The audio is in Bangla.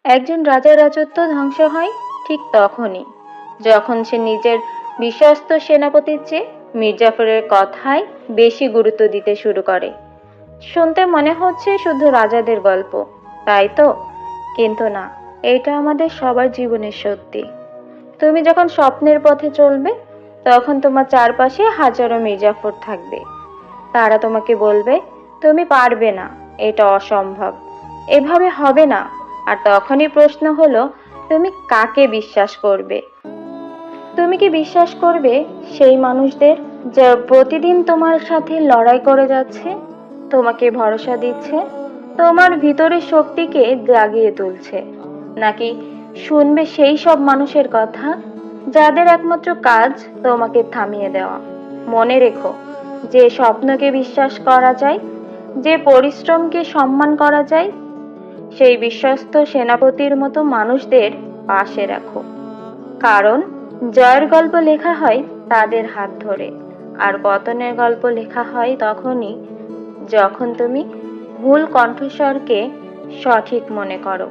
একজন রাজার রাজত্ব ধ্বংস হয় ঠিক তখনই যখন সে নিজের বিশ্বস্ত সেনাপতির চেয়ে মির্জাফরের কথায় বেশি গুরুত্ব দিতে শুরু করে। শুনতে মনে হচ্ছে শুধু রাজাদের গল্প, তাই তো? কিন্তু না, এটা আমাদের সবার জীবনের সত্যি। তুমি যখন স্বপ্নের পথে চলবে, তখন তোমার চারপাশে হাজারো মির্জাফর থাকবে। তারা তোমাকে বলবে, তুমি পারবে না, এটা অসম্ভব, এভাবে হবে না। আর তখনই প্রশ্ন হলো, তুমি কাকে বিশ্বাস করবে? তুমি কি বিশ্বাস করবে সেই মানুষদের যারা প্রতিদিন তোমার সাথে লড়াই করে যাচ্ছে, তোমাকে ভরসা দিচ্ছে, তোমার ভিতরের শক্তিকে জাগিয়ে তুলছে? নাকি শুনবে সেই সব মানুষের কথা যাদের একমাত্র কাজ তোমাকে থামিয়ে দেওয়া? মনে রেখো, যে স্বপ্নকে বিশ্বাস করা যায়, যে পরিশ্রমকে সম্মান করা যায়, সেই বিশ্বস্ত সেনাপতির মতো মানুষদের পাশে রাখো। কারণ জয়ের গল্প লেখা হয় তাদের হাত ধরে, আর পতনের গল্প লেখা হয় তখনই যখন তুমি ভুল কণ্ঠস্বরকে সঠিক মনে করো।